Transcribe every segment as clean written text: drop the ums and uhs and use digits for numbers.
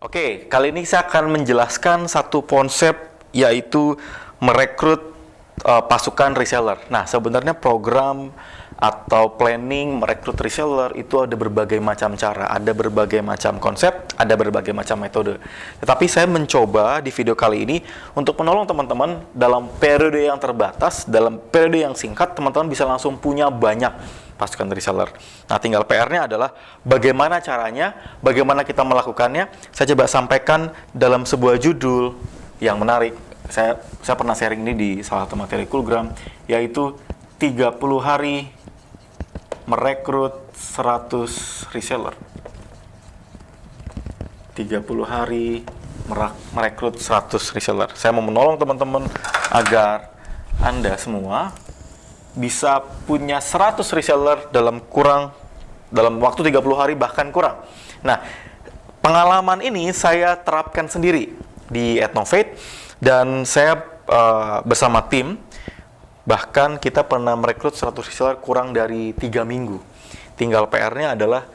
Oke, kali ini saya akan menjelaskan satu konsep yaitu merekrut pasukan reseller. Nah, sebenarnya program atau planning merekrut reseller itu ada berbagai macam cara, ada berbagai macam konsep, ada berbagai macam metode. Tetapi saya mencoba di video kali ini untuk menolong teman-teman dalam periode yang terbatas, dalam periode yang singkat, teman-teman bisa langsung punya banyak pasukan reseller. Nah, tinggal PR-nya adalah bagaimana caranya, bagaimana kita melakukannya. Saya coba sampaikan dalam sebuah judul yang menarik. Saya pernah sharing ini di salah satu materi Coolgram, yaitu 30 hari merekrut 100 reseller. 30 hari merekrut 100 reseller. Saya mau menolong teman-teman agar Anda semua bisa punya 100 reseller dalam waktu 30 hari bahkan kurang. Nah, pengalaman ini saya terapkan sendiri di Ethnovate dan saya bersama tim, bahkan kita pernah merekrut 100 reseller kurang dari 3 minggu. Tinggal PR-nya adalah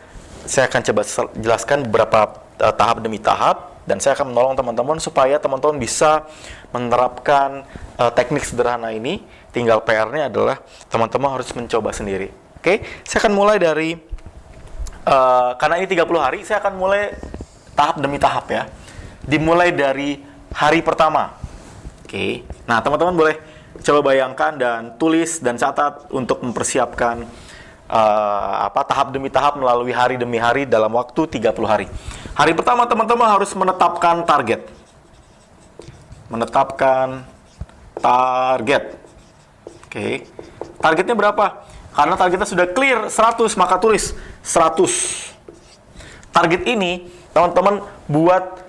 saya akan coba jelaskan beberapa tahap demi tahap, dan saya akan menolong teman-teman supaya teman-teman bisa menerapkan teknik sederhana ini. Tinggal PR-nya adalah teman-teman harus mencoba sendiri. Oke, saya akan mulai dari karena ini 30 hari, saya akan mulai tahap demi tahap ya. Dimulai dari hari pertama. Oke. Nah, teman-teman boleh coba bayangkan dan tulis dan catat untuk mempersiapkan tahap demi tahap melalui hari demi hari dalam waktu 30 hari. Hari pertama teman-teman harus menetapkan target. Menetapkan target. Oke. Targetnya berapa? Karena targetnya sudah clear 100, maka tulis 100. Target ini teman-teman buat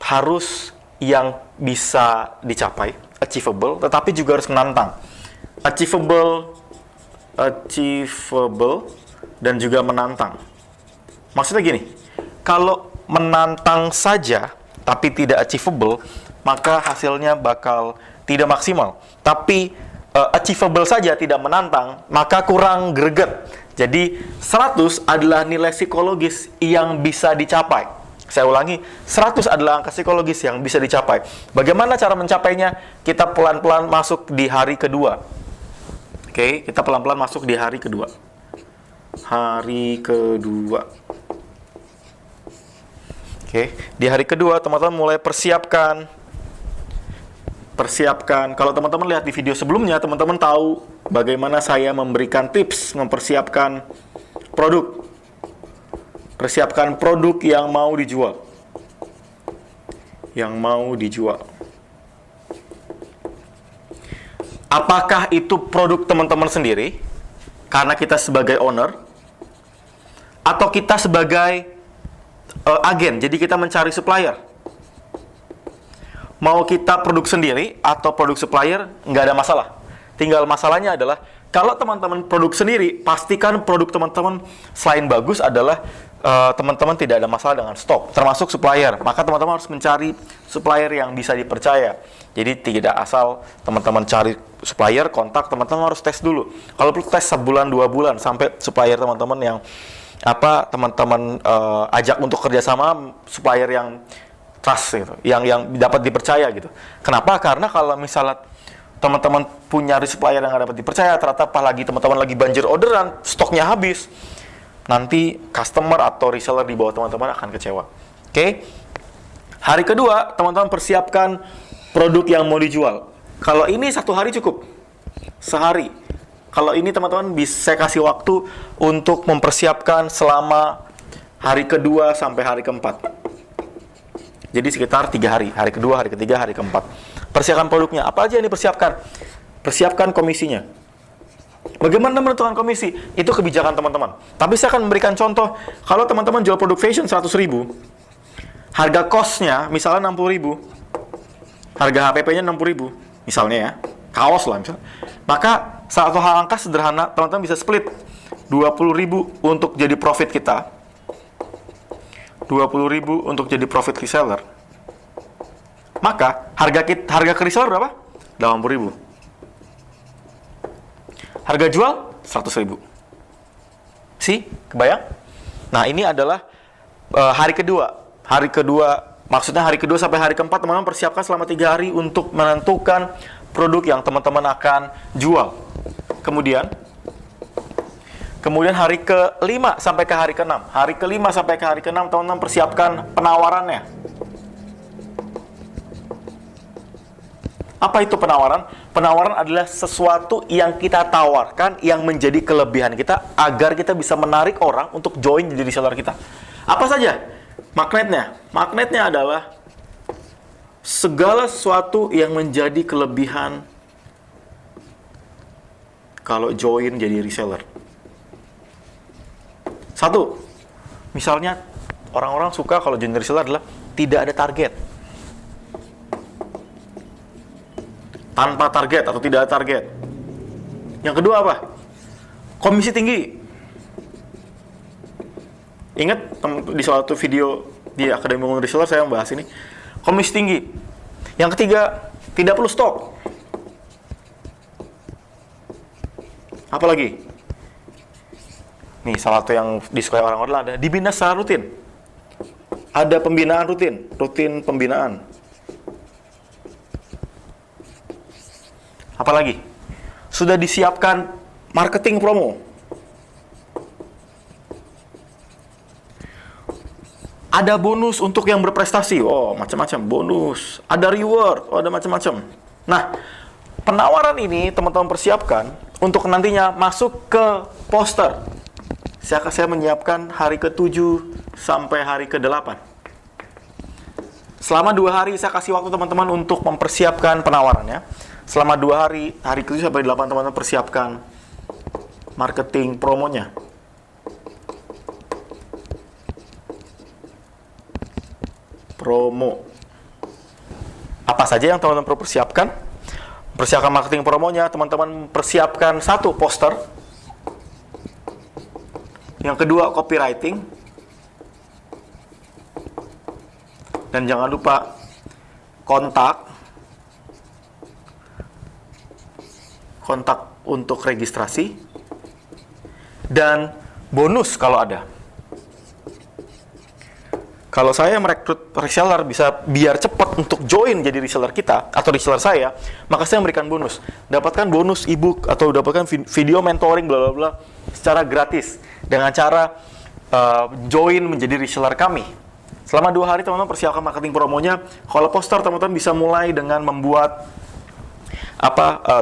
harus yang bisa dicapai, achievable, tetapi juga harus menantang. Achievable, dan juga menantang. Maksudnya gini, kalau menantang saja tapi tidak achievable, maka hasilnya bakal tidak maksimal. Tapi achievable saja tidak menantang, maka kurang greget. Jadi 100 adalah nilai psikologis yang bisa dicapai. Saya ulangi, 100 adalah angka psikologis yang bisa dicapai. Bagaimana cara mencapainya? Kita pelan-pelan masuk di hari kedua. Oke, kita pelan-pelan masuk di hari kedua. Hari kedua. Oke, di hari kedua teman-teman mulai persiapkan. Kalau teman-teman lihat di video sebelumnya, teman-teman tahu bagaimana saya memberikan tips mempersiapkan produk. Persiapkan produk yang mau dijual. Yang mau dijual. Apakah itu produk teman-teman sendiri, karena kita sebagai owner, atau kita sebagai agen, jadi kita mencari supplier? Mau kita produk sendiri atau produk supplier, nggak ada masalah. Tinggal masalahnya adalah, kalau teman-teman produk sendiri, pastikan produk teman-teman selain bagus adalah teman-teman tidak ada masalah dengan stok, termasuk supplier. Maka teman-teman harus mencari supplier yang bisa dipercaya. Jadi tidak asal teman-teman cari supplier, kontak, teman-teman harus tes dulu. Kalau perlu tes sebulan, 2 bulan, sampai supplier teman-teman yang teman-teman ajak untuk kerjasama, supplier yang trust gitu, yang dapat dipercaya gitu. Kenapa? Karena kalau misalnya teman-teman punya supplier yang nggak dapat dipercaya, ternyata apalagi teman-teman lagi banjir orderan, stoknya habis, nanti customer atau reseller di bawah teman-teman akan kecewa. Oke? Hari kedua, teman-teman persiapkan produk yang mau dijual. Kalau ini 1 hari cukup, sehari. Kalau ini teman-teman bisa saya kasih waktu untuk mempersiapkan selama hari kedua sampai hari keempat. Jadi sekitar 3 hari. Hari kedua, hari ketiga, hari keempat. Persiapkan produknya. Apa aja yang dipersiapkan? Persiapkan komisinya. Bagaimana menentukan komisi? Itu kebijakan teman-teman. Tapi saya akan memberikan contoh. Kalau teman-teman jual produk fashion 100.000, harga cost-nya misalnya 60.000, harga HPP-nya 60.000, misalnya ya, kaos lah misalnya. Maka satu hal angka sederhana, teman-teman bisa split 20.000 untuk jadi profit kita, 20.000 untuk jadi profit reseller. Maka harga ke reseller berapa? 80.000. Harga jual 100.000. Kebayang? Nah, ini adalah hari kedua. Hari kedua, maksudnya hari kedua sampai hari keempat teman-teman persiapkan selama 3 hari untuk menentukan produk yang teman-teman akan jual. Kemudian hari ke-5 sampai ke hari ke-6. Hari ke-5 sampai ke hari ke-6 teman-teman persiapkan penawarannya. Apa itu penawaran? Penawaran adalah sesuatu yang kita tawarkan yang menjadi kelebihan kita agar kita bisa menarik orang untuk join jadi reseller kita. Apa saja? Magnetnya. Magnetnya adalah segala sesuatu yang menjadi kelebihan kalau join jadi reseller. 1. Misalnya orang-orang suka kalau join reseller adalah tidak ada target. Tanpa target atau tidak ada target. Yang kedua apa? Komisi tinggi. Ingat di suatu video di Akademi Membangun Reseller saya membahas ini. Komisi tinggi. Yang ketiga, tidak perlu stok. Apa lagi? Nih, salah satu yang disukai orang-orang ada dibina secara rutin. Ada pembinaan rutin pembinaan. Apalagi? Sudah disiapkan marketing promo. Ada bonus untuk yang berprestasi. Oh, macam-macam bonus. Ada reward. Oh, ada macam-macam. Nah, penawaran ini teman-teman persiapkan untuk nantinya masuk ke poster. Saya menyiapkan hari ke-7 sampai hari ke-8. Selama 2 hari saya kasih waktu teman-teman untuk mempersiapkan penawarannya. Selama 2 hari, hari ke-7 sampai 8 teman-teman persiapkan marketing promonya. Promo. Apa saja yang teman-teman perlu persiapkan? Persiapkan marketing promonya, teman-teman persiapkan 1 poster. Yang kedua copywriting. Dan jangan lupa kontak untuk registrasi dan bonus kalau ada. Kalau saya merekrut reseller bisa biar cepat untuk join jadi reseller kita atau reseller saya, maka saya memberikan bonus. Dapatkan bonus ebook atau dapatkan video mentoring bla bla bla secara gratis dengan cara join menjadi reseller kami. Selama 2 hari teman-teman persiapkan marketing promonya. Kalau poster teman-teman bisa mulai dengan membuat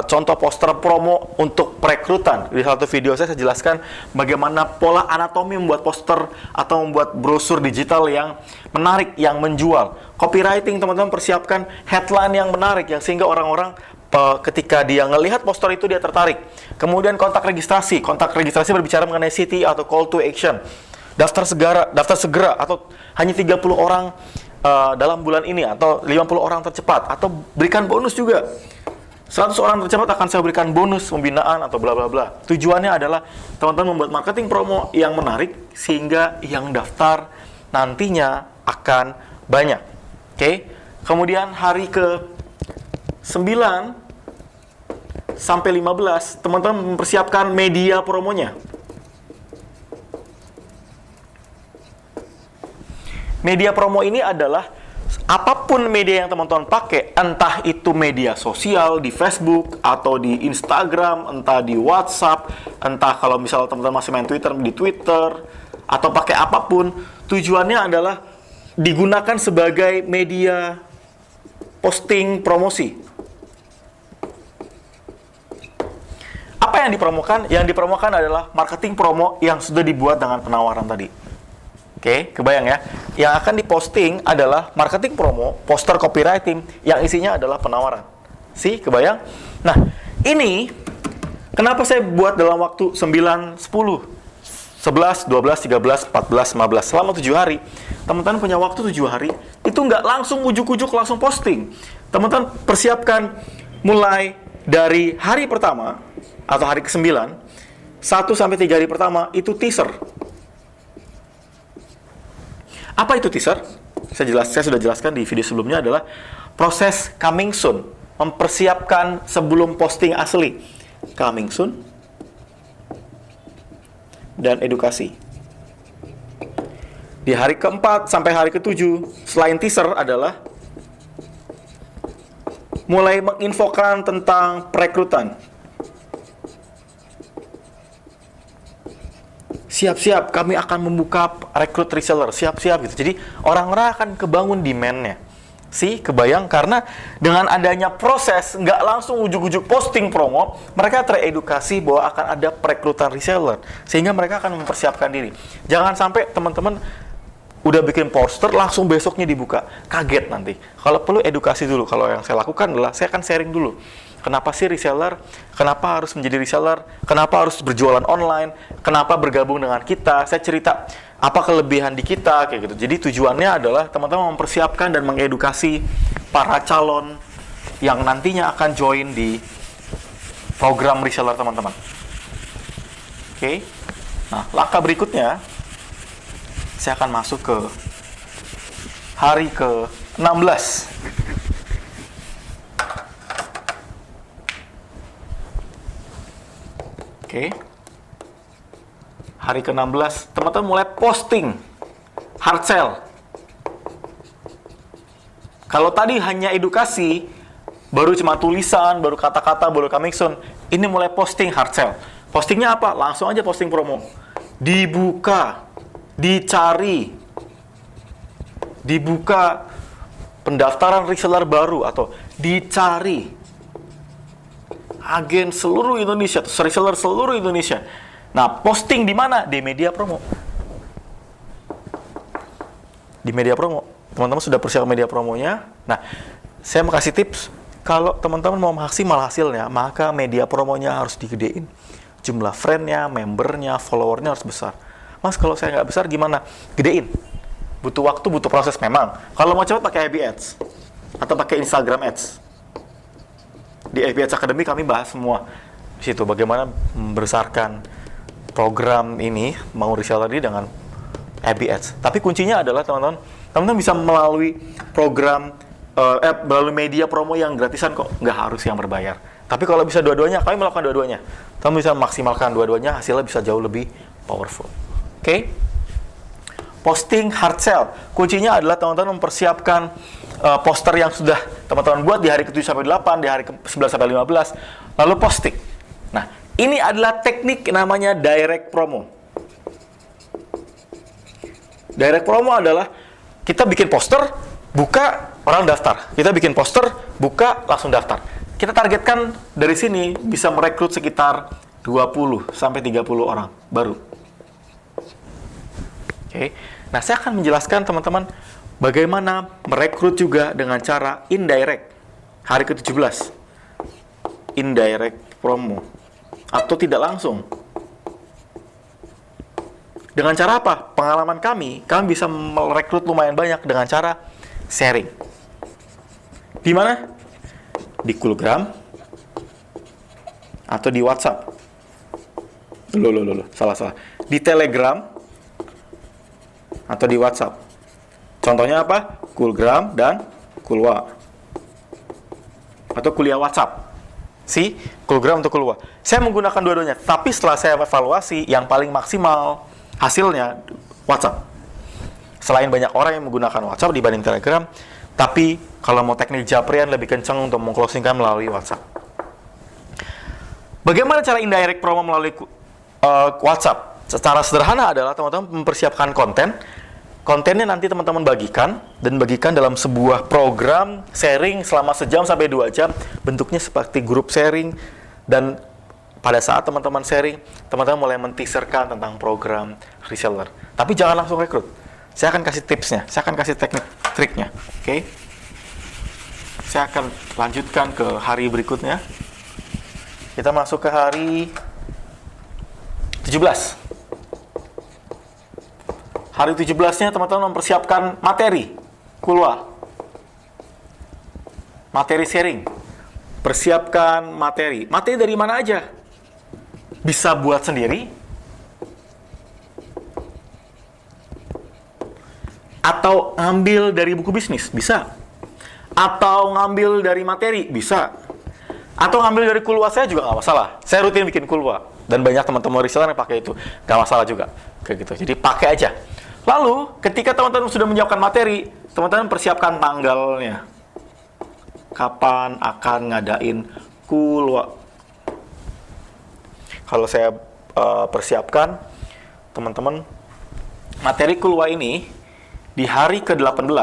contoh poster promo untuk perekrutan. Di satu video saya jelaskan bagaimana pola anatomi membuat poster atau membuat brosur digital yang menarik, yang menjual. Copywriting teman-teman persiapkan headline yang menarik, yang sehingga orang-orang ketika dia ngelihat poster itu dia tertarik. Kemudian kontak registrasi. Kontak registrasi berbicara mengenai city atau call to action. Daftar segera atau hanya 30 orang dalam bulan ini atau 50 orang tercepat atau berikan bonus juga. 100 orang tercepat akan saya berikan bonus pembinaan atau bla bla bla. Tujuannya adalah teman-teman membuat marketing promo yang menarik sehingga yang daftar nantinya akan banyak. Oke. Kemudian hari ke-9 sampai 15 teman-teman mempersiapkan media promonya. Media promo ini adalah apapun media yang teman-teman pakai, entah itu media sosial di Facebook atau di Instagram, entah di WhatsApp, entah kalau misalnya teman-teman masih main Twitter, di Twitter, atau pakai apapun, tujuannya adalah digunakan sebagai media posting promosi. Apa yang dipromokan? Yang dipromokan adalah marketing promo yang sudah dibuat dengan penawaran tadi. Oke, kebayang ya? Yang akan diposting adalah marketing promo, poster copywriting, yang isinya adalah penawaran. Kebayang? Nah, ini kenapa saya buat dalam waktu 9, 10, 11, 12, 13, 14, 15, selama 7 hari. Teman-teman punya waktu 7 hari, itu nggak langsung ujuk-ujuk langsung posting. Teman-teman persiapkan mulai dari hari pertama, atau hari ke-9, 1 sampai 3 hari pertama, itu teaser. Apa itu teaser? Saya sudah jelaskan di video sebelumnya adalah proses coming soon, mempersiapkan sebelum posting asli. Coming soon dan edukasi. Di Di hari keempat sampai hari ketujuh, selain teaser adalah mulai menginfokan tentang perekrutan. Siap-siap, kami akan membuka rekrut reseller, siap-siap gitu. Jadi orang-orang akan kebangun demand-nya. Kebayang? Karena dengan adanya proses, nggak langsung ujuk-ujuk posting promo, mereka teredukasi bahwa akan ada perekrutan reseller, sehingga mereka akan mempersiapkan diri. Jangan sampai teman-teman udah bikin poster, langsung besoknya dibuka. Kaget nanti. Kalau perlu edukasi dulu. Kalau yang saya lakukan adalah, saya akan sharing dulu. Kenapa sih reseller? Kenapa harus menjadi reseller? Kenapa harus berjualan online? Kenapa bergabung dengan kita? Saya cerita apa kelebihan di kita, kayak gitu. Jadi tujuannya adalah teman-teman mempersiapkan dan mengedukasi para calon yang nantinya akan join di program reseller teman-teman. Oke. Nah, langkah berikutnya, saya akan masuk ke hari ke-16. Oke. Hari ke-16, teman-teman mulai posting hard sell. Kalau tadi hanya edukasi, baru cuma tulisan, baru kata-kata, baru coming soon, ini mulai posting hard sell. Postingnya apa? Langsung aja posting promo. Dibuka, dicari, dibuka pendaftaran reseller baru, atau dicari agen seluruh Indonesia, reseller seluruh Indonesia. Nah, posting di mana? Di media promo. Di media promo. Teman-teman sudah persiapkan media promonya. Nah, saya mau kasih tips. Kalau teman-teman mau maksimal hasilnya, maka media promonya harus digedein. Jumlah friend-nya, membernya, follower-nya harus besar. Mas, kalau saya nggak besar gimana? Gedein. Butuh waktu, butuh proses memang. Kalau mau cepat pakai FB Ads. Atau pakai Instagram Ads. Di FB Ads Academy kami bahas semua di situ, bagaimana membesarkan program ini, mau reseller ini dengan FB Ads. Tapi kuncinya adalah teman-teman bisa melalui program melalui media promo yang gratisan kok, nggak harus yang berbayar. Tapi kalau bisa dua-duanya, kami melakukan dua-duanya. Teman bisa maksimalkan dua-duanya, hasilnya bisa jauh lebih powerful. Oke? Posting hard sell. Kuncinya adalah teman-teman mempersiapkan poster yang sudah teman-teman buat di hari ke-7 sampai 8, di hari ke-11 sampai 15, lalu posting. Nah, ini adalah teknik namanya direct promo. Direct promo adalah kita bikin poster, buka, orang daftar. Kita bikin poster, buka, langsung daftar. Kita targetkan dari sini bisa merekrut sekitar 20 sampai 30 orang baru. Oke. Nah, saya akan menjelaskan teman-teman bagaimana merekrut juga dengan cara indirect. Hari ke-17. Indirect promo. Atau tidak langsung. Dengan cara apa? Pengalaman kami bisa merekrut lumayan banyak dengan cara sharing. Di mana? Di Coolgram atau di WhatsApp. Salah. Di Telegram atau di WhatsApp. Contohnya apa? Coolgram dan Coolwa. Atau kuliah WhatsApp. Coolgram atau Coolwa. Saya menggunakan dua-duanya, tapi setelah saya evaluasi, yang paling maksimal hasilnya WhatsApp. Selain banyak orang yang menggunakan WhatsApp dibanding Telegram, tapi kalau mau teknik Japrian lebih kencang untuk mengclosingkan melalui WhatsApp. Bagaimana cara indirect promo melalui WhatsApp? Secara sederhana adalah teman-teman mempersiapkan konten. Kontennya nanti teman-teman bagikan dalam sebuah program sharing selama sejam sampai 2 jam. Bentuknya seperti grup sharing, dan pada saat teman-teman sharing, teman-teman mulai men-teaserkan tentang program reseller. Tapi jangan langsung rekrut. Saya akan kasih tipsnya, saya akan kasih teknik triknya. Oke. Saya akan lanjutkan ke hari berikutnya. Kita masuk ke hari 17. Hari 17-nya teman-teman mempersiapkan materi Coolwa. Materi sharing. Persiapkan materi. Materi dari mana aja? Bisa buat sendiri, atau ngambil dari buku bisnis, bisa. Atau ngambil dari materi, bisa. Atau ngambil dari Coolwa saya juga nggak masalah. Saya rutin bikin Coolwa, dan banyak teman-teman reseller yang pakai itu, nggak masalah juga. Kayak gitu. Jadi pakai aja. Lalu, ketika teman-teman sudah menyiapkan materi, teman-teman persiapkan tanggalnya. Kapan akan ngadain kulwa. Kalau saya persiapkan, teman-teman, materi kulwa ini di hari ke-18,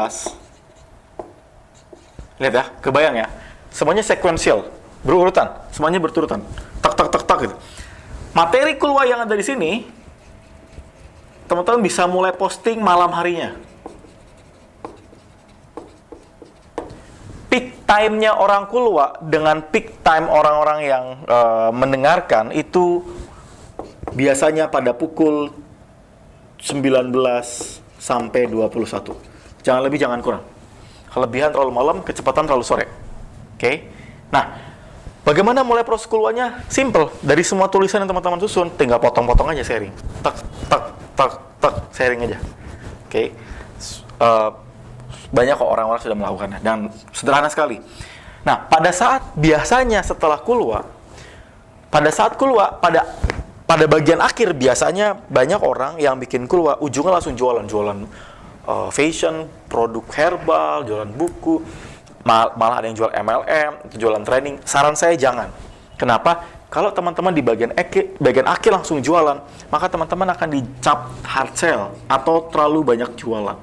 lihat ya, kebayang ya, semuanya sekuensial, berurutan, semuanya berturutan, tak tak tak tak gitu. Materi kulwa yang ada di sini, teman-teman bisa mulai posting malam harinya. Peak time-nya orang kulwa dengan peak time orang-orang yang mendengarkan itu biasanya pada pukul 19 sampai 21. Jangan lebih, jangan kurang. Kelebihan terlalu malam, kecepatan terlalu sore. Oke? Nah, bagaimana mulai proses kulwanya? Simple. Dari semua tulisan yang teman-teman susun, tinggal potong-potong aja sharing. Tak, tak, tak, tak, sharing aja. Oke? Banyak kok orang-orang sudah melakukannya. Dan sederhana sekali. Nah, pada saat biasanya setelah kulwa, pada bagian akhir biasanya banyak orang yang bikin kulwa, ujungnya langsung jualan fashion, produk herbal, jualan buku, malah ada yang jual MLM, jualan training. Saran saya jangan. Kenapa? Kalau teman-teman di bagian akhir langsung jualan, maka teman-teman akan dicap hard sell atau terlalu banyak jualan.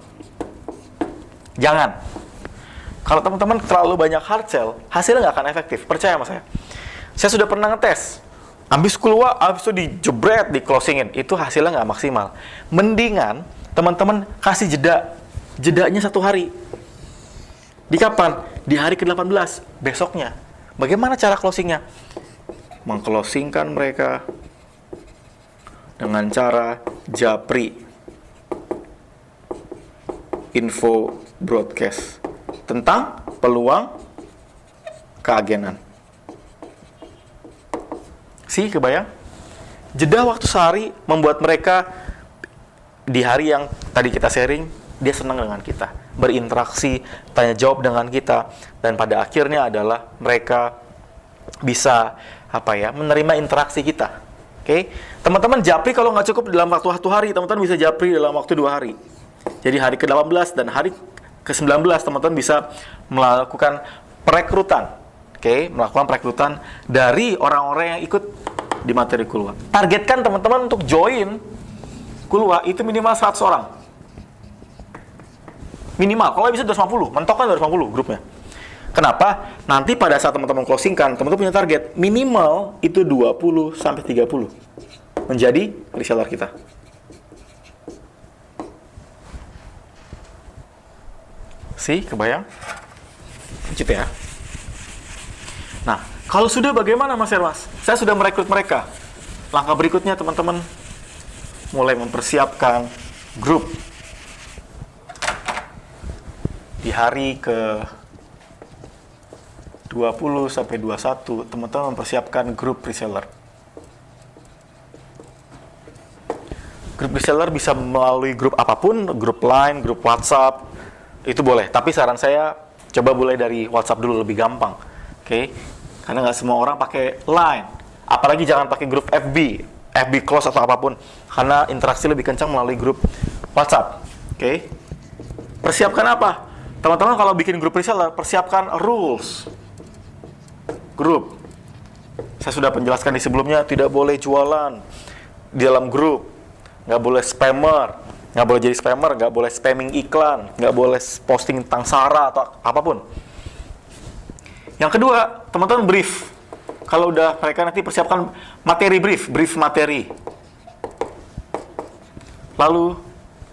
Jangan. Kalau teman-teman terlalu banyak hard sell, hasilnya nggak akan efektif. Percaya sama saya. Saya sudah pernah ngetes. Habis keluar, habis itu dijebret, di closingin. Itu hasilnya nggak maksimal. Mendingan teman-teman kasih jedanya 1 hari. Di kapan? Di hari ke-18, besoknya. Bagaimana cara closingnya? Mengclosingkan mereka dengan cara japri info broadcast tentang peluang keagenan. Kebayang? Jeda waktu sehari membuat mereka di hari yang tadi kita sharing, dia senang dengan kita, berinteraksi, tanya jawab dengan kita, dan pada akhirnya adalah mereka bisa menerima interaksi kita. Oke? Teman-teman japri kalau nggak cukup dalam waktu 1 hari, teman-teman bisa japri dalam waktu 2 hari. Jadi hari ke-18 dan hari ke-19 teman-teman bisa melakukan perekrutan. Melakukan perekrutan dari orang-orang yang ikut di materi kulwa. Targetkan teman-teman untuk join kulwa itu minimal 100 orang. Minimal, kalau bisa 250, mentokkan 250 grupnya. Kenapa? Nanti pada saat teman-teman closingkan, teman-teman punya target minimal itu 20 sampai 30 menjadi reseller kita. Kebayang? Lanjut ya. Nah, kalau sudah bagaimana Mas Ermas? Saya sudah merekrut mereka. Langkah berikutnya teman-teman mulai mempersiapkan grup. Di hari ke 20 sampai 21, teman-teman mempersiapkan grup reseller. Grup reseller bisa melalui grup apapun, grup Line, grup WhatsApp, itu boleh. Tapi saran saya, coba mulai dari WhatsApp dulu, lebih gampang. Karena nggak semua orang pakai Line. Apalagi jangan pakai grup FB close atau apapun. Karena interaksi lebih kencang melalui grup WhatsApp. Persiapkan apa? Teman-teman kalau bikin grup reseller, persiapkan rules. Grup. Saya sudah penjelaskan di sebelumnya, tidak boleh jualan di dalam grup. Nggak boleh spammer. Nggak boleh jadi spammer, nggak boleh spamming iklan. Nggak boleh posting tentang SARA atau apapun. Yang kedua, teman-teman brief. Kalau udah mereka nanti persiapkan materi brief materi. Lalu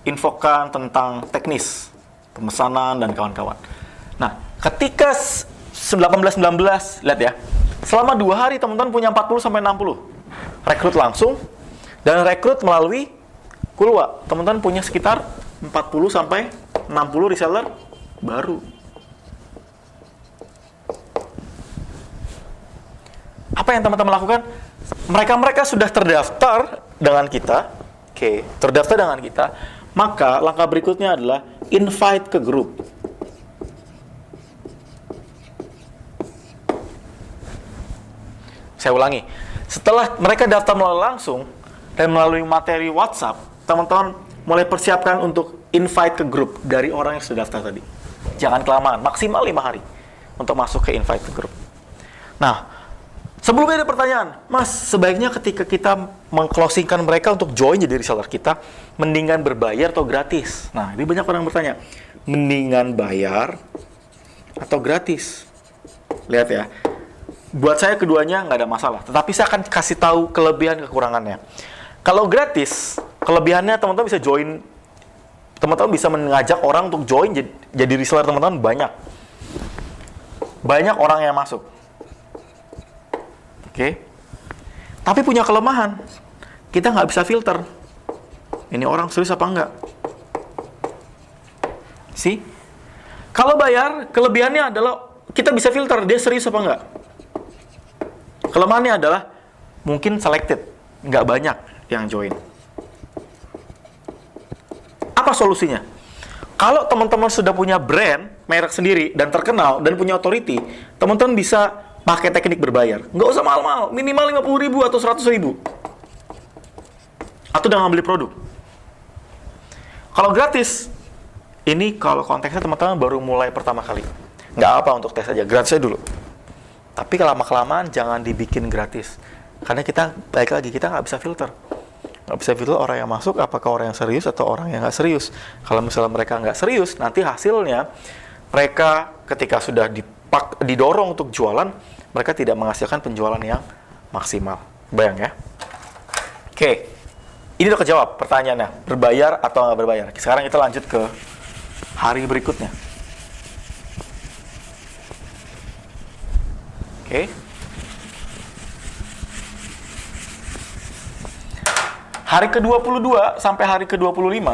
infokan tentang teknis, pemesanan dan kawan-kawan. Nah, ketika 18-19, lihat ya. Selama 2 hari teman-teman punya 40 sampai 60. Rekrut langsung dan rekrut melalui kulwa. Teman-teman punya sekitar 40 sampai 60 reseller baru. Apa yang teman-teman lakukan? Mereka sudah terdaftar dengan kita. Terdaftar dengan kita. Maka langkah berikutnya adalah invite ke grup. Saya ulangi. Setelah mereka daftar melalui langsung dan melalui materi WhatsApp, teman-teman mulai persiapkan untuk invite ke grup dari orang yang sudah daftar tadi. Jangan kelamaan, maksimal 5 hari untuk masuk ke invite ke grup. Nah, sebelumnya ada pertanyaan, Mas, sebaiknya ketika kita meng-closingkan mereka untuk join jadi reseller kita, mendingan berbayar atau gratis? Nah, ini banyak orang bertanya, mendingan bayar atau gratis? Lihat ya, buat saya keduanya nggak ada masalah, tetapi saya akan kasih tahu kelebihan kekurangannya. Kalau gratis, kelebihannya teman-teman bisa join, teman-teman bisa mengajak orang untuk join jadi reseller teman-teman banyak. Banyak orang yang masuk. Oke. Tapi punya kelemahan. Kita nggak bisa filter. Ini orang serius apa enggak? See? Kalau bayar, kelebihannya adalah kita bisa filter dia serius apa enggak. Kelemahannya adalah mungkin selected, nggak banyak yang join. Apa solusinya? Kalau teman-teman sudah punya brand, merek sendiri, dan terkenal, dan punya authority, teman-teman bisa pakai teknik berbayar. Nggak usah mahal-mahal, minimal 50.000 atau 100.000. Atau dengan beli produk. Kalau gratis, ini kalau konteksnya teman-teman baru mulai pertama kali. Nggak apa untuk tes aja, gratis aja dulu. Tapi lama-kelamaan jangan dibikin gratis. Karena kita, baik lagi, kita nggak bisa filter. Nggak bisa filter orang yang masuk, apakah orang yang serius atau orang yang nggak serius. Kalau misalnya mereka nggak serius, nanti hasilnya mereka ketika sudah didorong untuk jualan, mereka tidak menghasilkan penjualan yang maksimal. Bayang ya. Oke, ini udah kejawab pertanyaannya, berbayar atau nggak berbayar. Sekarang kita lanjut ke hari berikutnya. Oke. Hari ke-22 sampai hari ke-25,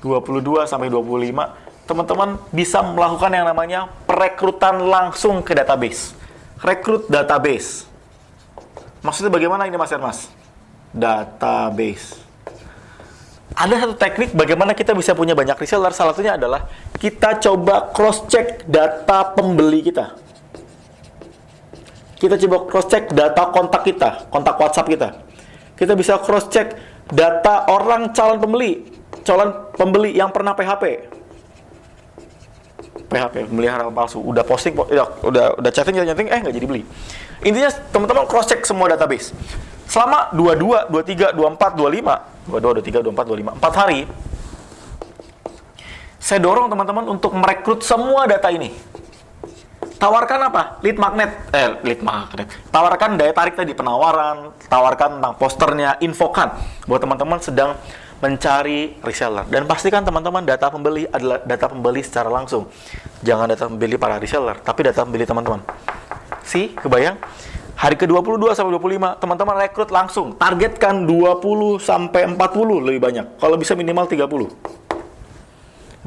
22 sampai 25, teman-teman bisa melakukan yang namanya perekrutan langsung ke database. Rekrut database. Maksudnya bagaimana ini Mas Ernest? Database. Ada satu teknik bagaimana kita bisa punya banyak reseller, salah satunya adalah kita coba cross-check data pembeli kita. Kita coba cross-check data kontak kita, kontak WhatsApp kita. Kita bisa cross-check data orang calon pembeli yang pernah PHP, pembeli harapan palsu. Udah posting, udah chatting, nggak jadi beli. Intinya teman-teman cross-check semua database. Selama 22, 23, 24, 25, 22, 23, 24, 25, 4 hari, saya dorong teman-teman untuk merekrut semua data ini. Tawarkan apa? Lead magnet. Tawarkan daya tarik tadi, penawaran, tawarkan tentang posternya, infokan buat teman-teman sedang mencari reseller. Dan pastikan teman-teman data pembeli adalah data pembeli secara langsung. Jangan data pembeli para reseller, tapi data pembeli teman-teman. Kebayang? Hari ke-22 sampai 25, teman-teman rekrut langsung. Targetkan 20 sampai 40 lebih banyak. Kalau bisa minimal 30.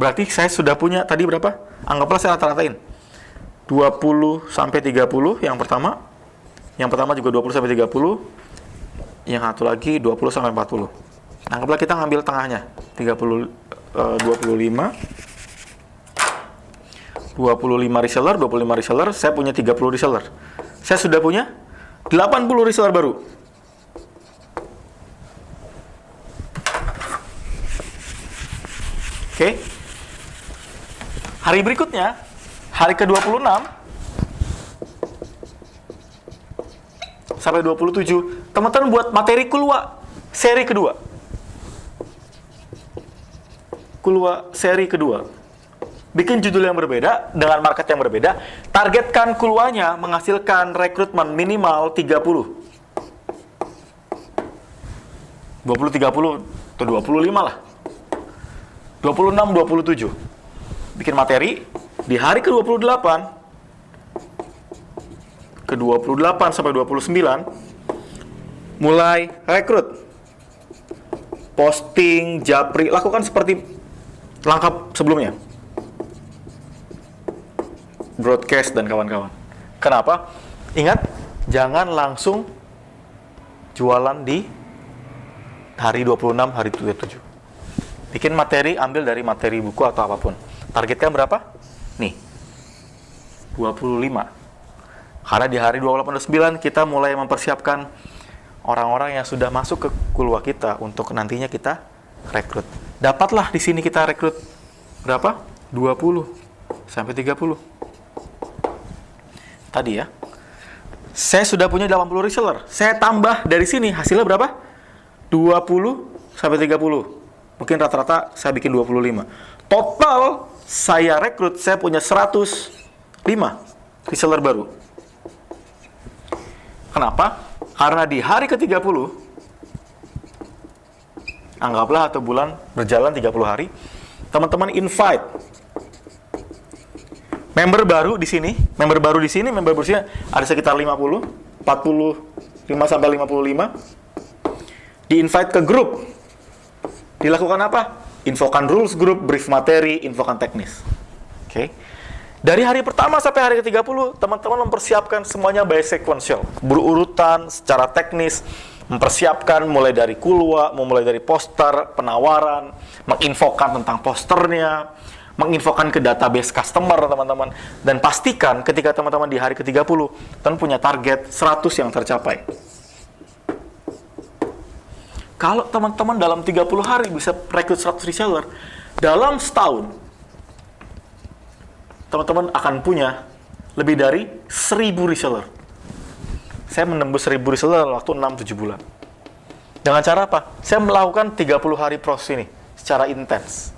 Berarti saya sudah punya tadi berapa? Anggaplah saya rata-ratain. 20 sampai 30 yang pertama. Yang pertama juga 20 sampai 30. Yang satu lagi 20 sampai 40. Anggaplah kita ngambil tengahnya. 25 reseller, 25 reseller, saya punya 30 reseller. Saya sudah punya 80 reseller baru. Oke. Hari berikutnya, hari ke-26 sampai 27, teman-teman buat materi Kulwa seri kedua. Kulwa seri kedua. Bikin judul yang berbeda, dengan market yang berbeda. Targetkan Kulwanya menghasilkan rekrutmen minimal 30. 20-30 atau 25 lah. 26-27. Bikin materi di hari ke-28, ke-28 sampai 29, mulai rekrut. Posting, japri, lakukan seperti langkah sebelumnya. Broadcast dan kawan-kawan. Kenapa? Ingat, jangan langsung jualan di hari 26, hari 27. Bikin materi, ambil dari materi buku atau apapun. Targetkan berapa? Nih, 25. Karena di hari 28-29 kita mulai mempersiapkan orang-orang yang sudah masuk ke Kulwa kita untuk nantinya kita rekrut. Dapatlah di sini kita rekrut berapa? 20 sampai 30. Tadi ya. Saya sudah punya 80 reseller. Saya tambah dari sini hasilnya berapa? 20 sampai 30. Mungkin rata-rata saya bikin 25. Total saya rekrut, saya punya 105 reseller baru. Kenapa? Karena di hari ke-30, anggaplah atau bulan berjalan 30 hari, teman-teman invite member baru di sini, member baru di sini ada sekitar 50, 45 sampai 55. Di-invite ke grup. Dilakukan apa? Infokan rules group, brief materi, infokan teknis. Oke. Dari hari pertama sampai hari ke-30, teman-teman mempersiapkan semuanya by sequential, berurutan secara teknis, mempersiapkan mulai dari Kulwa, mulai dari poster, penawaran, menginfokan tentang posternya, menginfokan ke database customer, teman-teman. Dan pastikan ketika teman-teman di hari ke-30, teman punya target 100 yang tercapai. Kalau teman-teman dalam 30 hari bisa rekrut 100 reseller, dalam setahun, teman-teman akan punya lebih dari 1000 reseller. Saya menembus 1000 reseller dalam waktu 6-7 bulan. Dengan cara apa? Saya melakukan 30 hari proses ini secara intens.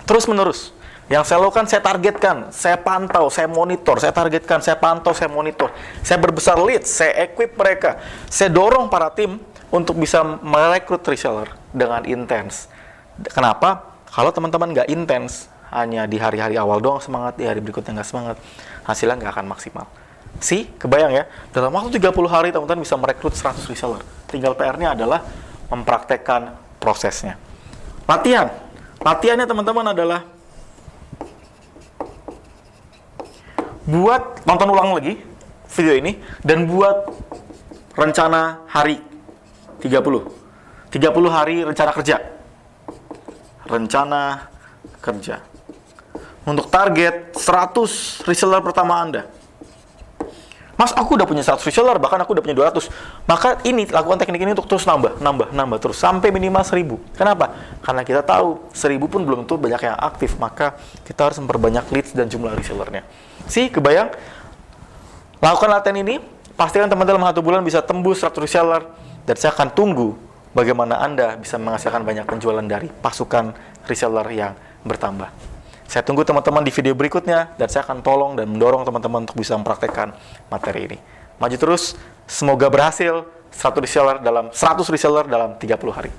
Terus menerus. Yang saya lakukan, saya targetkan, saya pantau, saya monitor, saya targetkan, saya pantau, saya monitor. Saya berbesar leads, saya equip mereka. Saya dorong para tim untuk bisa merekrut reseller dengan intens. Kenapa? Kalau teman-teman nggak intens, hanya di hari-hari awal doang semangat, di hari berikutnya nggak semangat, hasilnya nggak akan maksimal. Kebayang ya? Dalam waktu 30 hari, teman-teman bisa merekrut 100 reseller. Tinggal PR-nya adalah mempraktekkan prosesnya. Latihan. Latihannya teman-teman adalah buat, tonton ulang lagi video ini, dan buat rencana hari 30 hari rencana kerja. Rencana kerja. Untuk target 100 reseller pertama Anda. Mas, aku udah punya 100 reseller, bahkan aku udah punya 200. Maka ini, lakukan teknik ini untuk terus nambah terus, sampai minimal 1000. Kenapa? Karena kita tahu, 1000 pun belum tentu banyak yang aktif, maka kita harus memperbanyak leads dan jumlah resellernya. Kebayang? Lakukan latihan ini, pastikan teman-teman dalam 1 bulan bisa tembus 100 reseller, dan saya akan tunggu bagaimana Anda bisa menghasilkan banyak penjualan dari pasukan reseller yang bertambah. Saya tunggu teman-teman di video berikutnya, dan saya akan tolong dan mendorong teman-teman untuk bisa mempraktekkan materi ini. Maju terus, semoga berhasil 100 reseller dalam 30 hari.